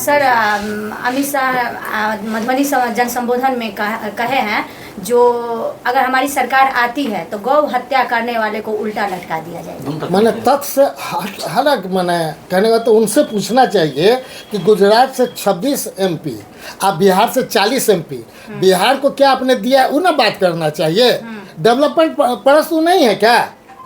Sir Amit Shah Madhubani जन संबोधन में कहे हैं जो अगर हमारी सरकार आती है तो गौ हत्या करने वाले को उल्टा लटका दिया जाएगा। मैंने तथ्य से हलक मैंने कहने का तो उनसे पूछना चाहिए कि गुजरात से 26 MP आप बिहार से 40 MP बिहार को क्या आपने दिया वो ना बात करना चाहिए। डेवलपमेंट परस्तु नहीं है क्या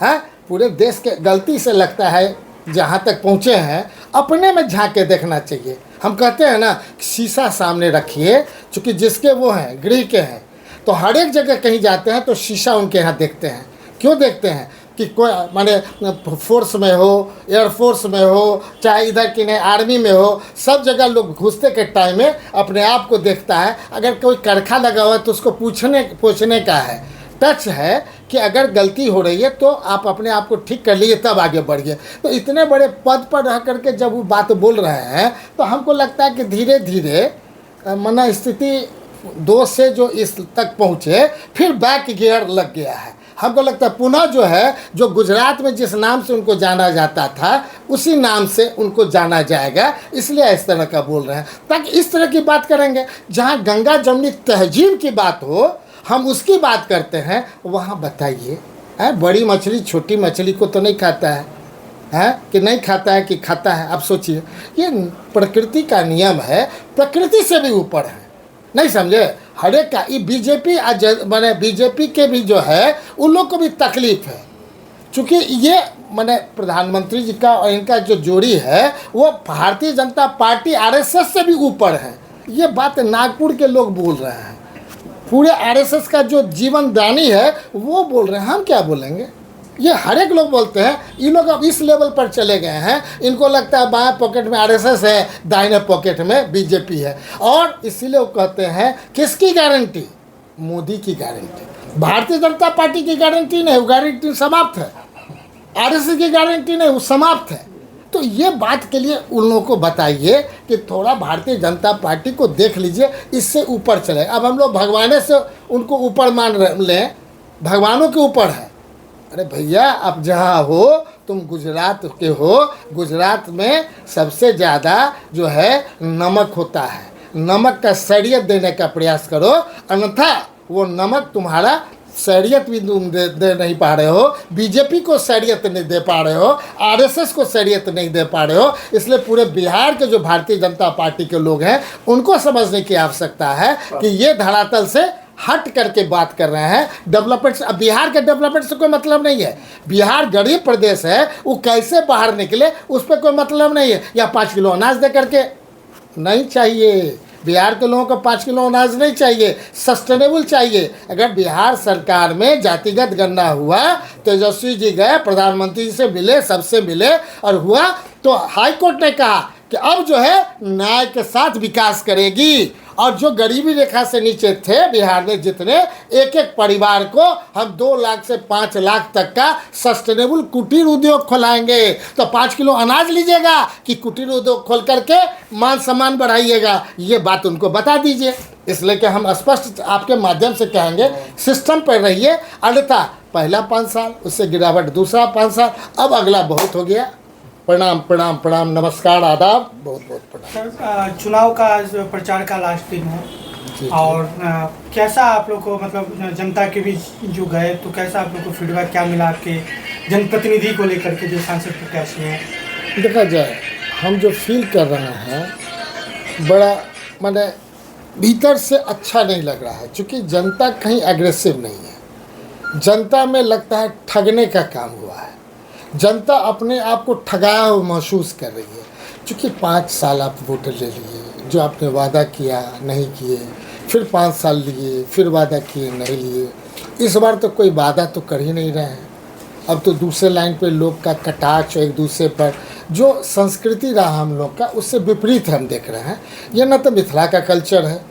है? पूरे देश के गलती से लगता है जहाँ तक पहुँचे हैं अपने में झांक के देखना चाहिए। हम कहते हैं ना शीशा सामने रखिए, चूँकि जिसके वो हैं गृह के हैं तो हर एक जगह कहीं जाते हैं तो शीशा उनके यहाँ देखते हैं। क्यों देखते हैं कि कोई माने फोर्स में हो, एयरफोर्स में हो, चाहे इधर की नहीं आर्मी में हो, सब जगह लोग घुसते के टाइम में अपने आप को देखता है। अगर कोई करखा लगा हुआ है तो उसको पूछने का है, टच है कि अगर गलती हो रही है तो आप अपने आप को ठीक कर लिए तब आगे बढ़िए। तो इतने बड़े पद पर रह करके जब वो बात बोल रहे हैं तो हमको लगता है कि धीरे धीरे मना स्थिति 2 से जो इस तक पहुँचे फिर बैक गियर लग गया है। हमको लगता है पुनः जो है जो गुजरात में जिस नाम से उनको जाना जाता था उसी नाम से उनको जाना जाएगा, इसलिए इस तरह का बोल रहे हैं ताकि इस तरह की बात करेंगे। जहाँ गंगा जमुनी तहजीब की बात हो हम उसकी बात करते हैं, वहाँ बताइए बड़ी मछली छोटी मछली को तो नहीं खाता है कि नहीं खाता है कि खाता है? आप सोचिए, ये प्रकृति का नियम है, प्रकृति से भी ऊपर है। नहीं समझे? हर एक का ये बीजेपी मैंने बीजेपी के भी जो है उन लोग को भी तकलीफ है, चूँकि ये मैंने प्रधानमंत्री जी का और इनका जो जोड़ी है वो भारतीय जनता पार्टी RSS से भी ऊपर है। ये बात नागपुर के लोग बोल रहे हैं, पूरे RSS का जो जीवन दानी है वो बोल रहे हैं, हम क्या बोलेंगे? ये हर एक लोग बोलते हैं। ये लोग अब इस लेवल पर चले गए हैं, इनको लगता है बाएं पॉकेट में RSS है, दाहिने पॉकेट में बीजेपी है। और इसीलिए वो कहते हैं किसकी गारंटी? मोदी की गारंटी। भारतीय जनता पार्टी की गारंटी नहीं, वो गारंटी समाप्त है। RSS की गारंटी नहीं, वो समाप्त है। तो ये बात के लिए उन लोगों को बताइए कि थोड़ा भारतीय जनता पार्टी को देख लीजिए, इससे ऊपर चले। अब हम लोग भगवान से उनको ऊपर मान लें, भगवानों के ऊपर है। अरे भैया आप जहाँ हो तुम गुजरात के हो, गुजरात में सबसे ज़्यादा जो है नमक होता है। नमक का शरीयत देने का प्रयास करो, अन्यथा वो नमक तुम्हारा शरीयत भी तुम दे नहीं पा रहे हो, बीजेपी को शरीयत नहीं दे पा रहे हो, RSS को शरीयत नहीं दे पा रहे हो। इसलिए पूरे बिहार के जो भारतीय जनता पार्टी के लोग हैं उनको समझने की आवश्यकता है कि ये धरातल से हट करके बात कर रहे हैं। डेवलपमेंट, अब बिहार के डेवलपमेंट से कोई मतलब नहीं है। बिहार गरीब प्रदेश है, वो कैसे बाहर निकले उस पर कोई मतलब नहीं है। या 5 किलो अनाज दे करके नहीं चाहिए, बिहार के लोगों को 5 किलो अनाज नहीं चाहिए, सस्टेनेबल चाहिए। अगर बिहार सरकार में जातिगत गणना हुआ, तेजस्वी जी गए प्रधानमंत्री जी से मिले, सबसे मिले और हुआ तो हाईकोर्ट ने कहा कि अब जो है न्याय के साथ विकास करेगी। और जो गरीबी रेखा से नीचे थे बिहार में जितने, एक एक परिवार को हम 2 लाख से 5 लाख तक का सस्टेनेबल कुटीर उद्योग खोलाएंगे। तो 5 किलो अनाज लीजिएगा कि कुटीर उद्योग खोल करके मान सम्मान बढ़ाइएगा, ये बात उनको बता दीजिए। इसलिए कि हम स्पष्ट आपके माध्यम से कहेंगे सिस्टम पर रहिए, अन्यथा पहला 5 साल उससे गिरावट, दूसरा 5 साल, अब अगला बहुत हो गया। प्रणाम प्रणाम प्रणाम, नमस्कार, आदाब, बहुत बहुत प्रणाम। सर चुनाव का आज प्रचार का लास्ट दिन है और कैसा आप लोग को मतलब जनता के बीच जो गए तो कैसा आप लोग को फीडबैक क्या मिला आपके जनप्रतिनिधि को लेकर के जो सांसद प्रत्याशी हैं? देखा जाए हम जो फील कर रहे हैं बड़ा माने भीतर से अच्छा नहीं लग रहा है, क्योंकि जनता कहीं एग्रेसिव नहीं है। जनता में लगता है ठगने का काम हुआ है, जनता अपने आप को ठगाया हुआ महसूस कर रही है। क्योंकि 5 साल आप वोट ले लिए, जो आपने वादा किया नहीं किए, फिर 5 साल लिए, फिर वादा किए नहीं लिए। इस बार तो कोई वादा तो कर ही नहीं रहे हैं। अब तो दूसरे लाइन पे लोग का कटाक्ष एक दूसरे पर, जो संस्कृति रहा हम लोग का उससे विपरीत हम देख रहे हैं। ये न तो मिथिला का कल्चर है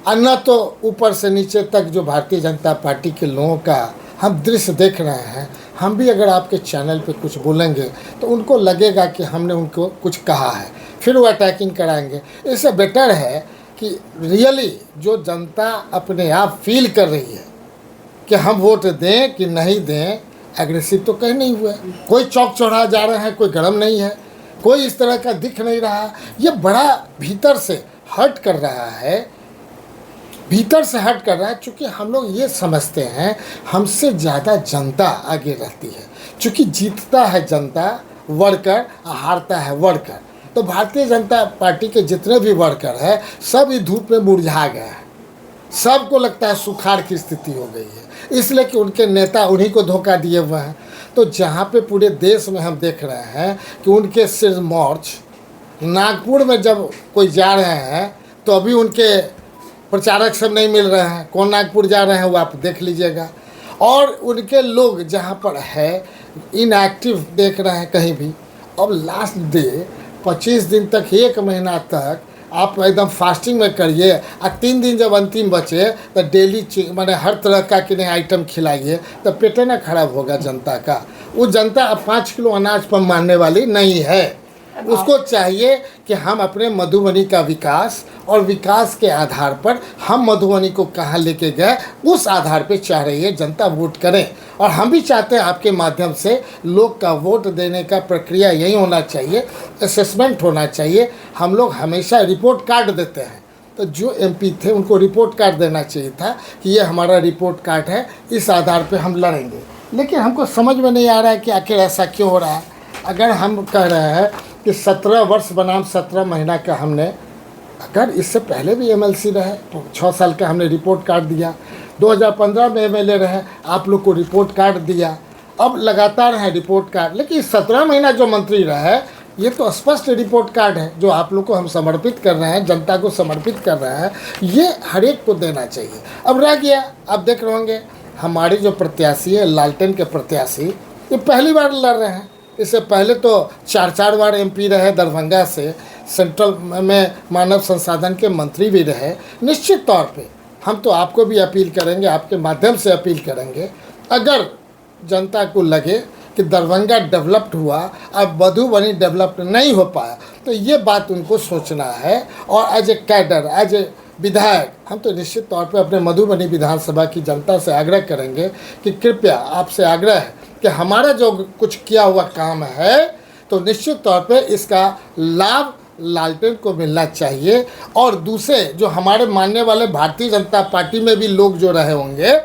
और न तो ऊपर से नीचे तक जो भारतीय जनता पार्टी के लोगों का हम दृश्य देख रहे हैं। हम भी अगर आपके चैनल पे कुछ बोलेंगे तो उनको लगेगा कि हमने उनको कुछ कहा है, फिर वो अटैकिंग कराएंगे। इससे बेटर है कि रियली जो जनता अपने आप फील कर रही है कि हम वोट दें कि नहीं दें, एग्रेसिव तो कहीं नहीं हुआ। कोई चौक चौराहा जा रहे हैं, कोई गरम नहीं है। कोई इस तरह का दिख नहीं रहा। ये बड़ा भीतर से हर्ट कर रहा है, भीतर से हर्ट कर रहा है। चूँकि हम लोग ये समझते हैं हमसे ज़्यादा जनता आगे रहती है, चूँकि जीतता है जनता वर्कर, हारता है वर्कर। तो भारतीय जनता पार्टी के जितने भी वर्कर हैं सब इस धूप में मुरझा गए हैं, सबको लगता है सुखाड़ की स्थिति हो गई है, इसलिए कि उनके नेता उन्हीं को धोखा दिए हुए हैं। तो जहाँ पे पूरे देश में हम देख रहे हैं कि उनके सिर मोर्च, नागपुर में जब कोई जा रहे हैं तो अभी उनके प्रचारक सब नहीं मिल रहे हैं, कौन नागपुर जा रहे हैं वो आप देख लीजिएगा। और उनके लोग जहाँ पर है इनएक्टिव देख रहे हैं कहीं भी। अब लास्ट डे 25 दिन तक, 1 महीना तक आप एकदम फास्टिंग में करिए, और 3 दिन जब अंतिम बचे तो डेली माने हर तरह का कि नहीं आइटम खिलाइए, तो पेटे ना खराब होगा जनता का। वो जनता अब 5 किलो अनाज पर मानने वाली नहीं है। उसको चाहिए कि हम अपने मधुबनी का विकास, और विकास के आधार पर हम मधुबनी को कहाँ लेके गए उस आधार पे चाह रही है जनता वोट करें। और हम भी चाहते हैं आपके माध्यम से लोग का वोट देने का प्रक्रिया यही होना चाहिए, असेसमेंट होना चाहिए। हम लोग हमेशा रिपोर्ट कार्ड देते हैं, तो जो एमपी थे उनको रिपोर्ट कार्ड देना चाहिए था कि ये हमारा रिपोर्ट कार्ड है, इस आधार पे हम लड़ेंगे। लेकिन हमको समझ में नहीं आ रहा है कि आखिर ऐसा क्यों हो रहा है। अगर हम कह रहे हैं कि 17 वर्ष बनाम 17 महीना का हमने, अगर इससे पहले भी एमएलसी रहे तो 6 साल का हमने रिपोर्ट कार्ड दिया, 2015 में एमएलए रहे आप लोग को रिपोर्ट कार्ड दिया, अब लगातार है रिपोर्ट कार्ड। लेकिन 17 महीना जो मंत्री रहे ये तो स्पष्ट रिपोर्ट कार्ड है जो आप लोग को हम समर्पित कर रहे हैं, जनता को समर्पित कर रहे हैं, ये हर एक को देना चाहिए। अब रह गया, आप देख रहे होंगे हमारे जो प्रत्याशी है लालटेन के प्रत्याशी, ये पहली बार लड़ रहे हैं। इससे पहले तो 4 बार एमपी रहे दरभंगा से, सेंट्रल में मानव संसाधन के मंत्री भी रहे। निश्चित तौर पे हम तो आपको भी अपील करेंगे, आपके माध्यम से अपील करेंगे, अगर जनता को लगे कि दरभंगा डेवलप्ड हुआ अब मधुबनी डेवलप्ड नहीं हो पाया, तो ये बात उनको सोचना है। और as a cadre, as a विधायक, हम तो निश्चित तौर पे अपने मधुबनी विधानसभा की जनता से आग्रह करेंगे कि कृपया आपसे आग्रह है कि हमारा जो कुछ किया हुआ काम है तो निश्चित तौर पे इसका लाभ लालटेन को मिलना चाहिए। और दूसरे जो हमारे मानने वाले भारतीय जनता पार्टी में भी लोग जो रहे होंगे,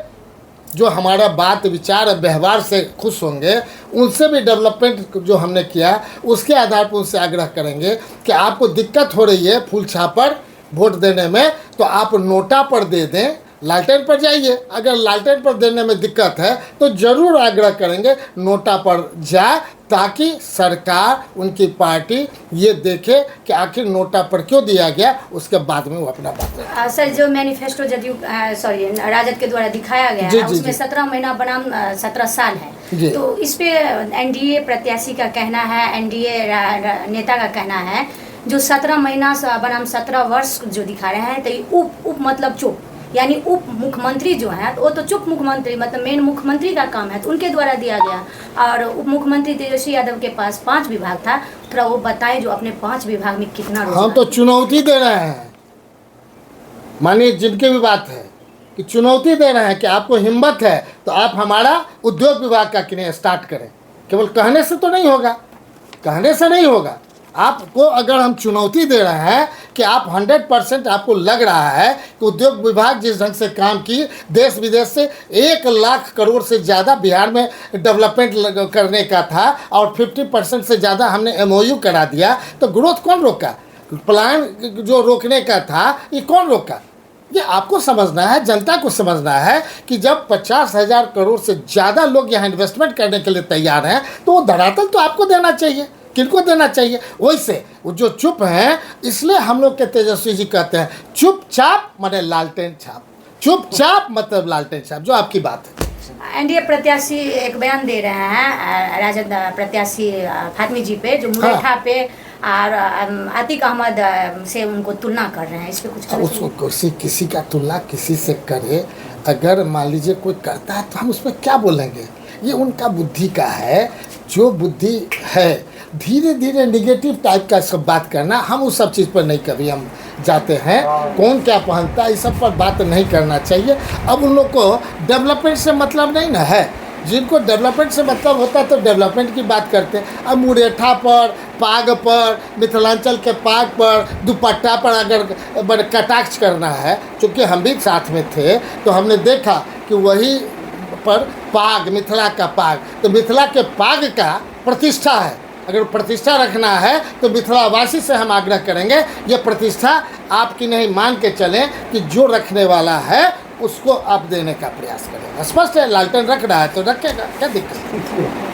जो हमारा बात विचार व्यवहार से खुश होंगे, उनसे भी डेवलपमेंट जो हमने किया उसके आधार पर उनसे आग्रह करेंगे कि आपको दिक्कत हो रही है फूल छापर वोट देने में, तो आप नोटा पर दे दें, लालटेन पर जाइए। अगर लालटेन पर देने में दिक्कत है तो ज़रूर आग्रह करेंगे नोटा पर जाए, ताकि सरकार, उनकी पार्टी ये देखे कि आखिर नोटा पर क्यों दिया गया, उसके बाद में वो अपना बात करें। सर, जो मैनिफेस्टो जदयू राजद के द्वारा दिखाया गया है उसमें 17 महीना बनाम 17 साल है, तो इस पे एनडीए प्रत्याशी का कहना है, एनडीए नेता का कहना है जो 17 महीना बनाम 17 वर्ष जो दिखा रहे हैं, तो उप मतलब चुप, यानी उप मुख्यमंत्री जो हैं वो तो चुप मुख्यमंत्री, मतलब मेन मुख्यमंत्री का काम है तो उनके द्वारा दिया गया। और उप मुख्यमंत्री तेजस्वी यादव के पास 5 विभाग था, थोड़ा वो बताएं जो अपने 5 विभाग में कितना हम तो चुनौती दे रहे हैं, मानिए जिनके भी बात है कि चुनौती दे रहे हैं कि आपको हिम्मत है तो आप हमारा उद्योग विभाग का किने स्टार्ट करें। केवल कहने से तो नहीं होगा, कहने से नहीं होगा। आपको अगर हम चुनौती दे रहे हैं कि आप 100% आपको लग रहा है कि उद्योग विभाग जिस ढंग से काम की, देश विदेश से 1 लाख करोड़ से ज़्यादा बिहार में डेवलपमेंट करने का था और 50% से ज़्यादा हमने MOU करा दिया, तो ग्रोथ कौन रोका? प्लान जो रोकने का था ये कौन रोका? ये आपको समझना है, जनता को समझना है कि जब 50,000 करोड़ से ज़्यादा लोग यहाँ इन्वेस्टमेंट करने के लिए तैयार हैं तो वो धरातल तो आपको देना चाहिए। किनको देना चाहिए? वैसे वो जो चुप हैं, इसलिए हम लोग के तेजस्वी जी कहते हैं चुपचाप माने लालटेन छाप, चुपचाप मतलब लालटेन छाप, जो आपकी बात है। एनडीए प्रत्याशी एक बयान दे रहे हैं, राजद प्रत्याशी फातमी जी पे, जो मुरैठा पे और आतिक अहमद से उनको तुलना कर रहे हैं, इस पे कुछ उसको किसी का तुलना किसी से करे, अगर मान लीजिए कोई करता है तो हम उस पर क्या बोलेंगे? ये उनका बुद्धि का है, जो बुद्धि है। धीरे धीरे निगेटिव टाइप का सब बात करना, हम उस सब चीज़ पर नहीं कभी हम जाते हैं। कौन क्या पहनता है इस सब पर बात नहीं करना चाहिए। अब उन लोग को डेवलपमेंट से मतलब नहीं ना है। जिनको डेवलपमेंट से मतलब होता है तो डेवलपमेंट की बात करते हैं। अब मुरेठा पर, पाग पर, मिथिलांचल के पाग पर, दुपट्टा पर अगर कटाक्ष करना है, चूँकि हम भी साथ में थे तो हमने देखा कि वही पर पाग, मिथिला का पाग, तो मिथिला के पाग का प्रतिष्ठा है। अगर प्रतिष्ठा रखना है तो मिथिलावासी से हम आग्रह करेंगे, ये प्रतिष्ठा आपकी नहीं, मान के चलें कि जो रखने वाला है उसको आप देने का प्रयास करें। स्पष्ट है, लालटेन रख रहा है तो रखेगा, क्या दिक्कत है।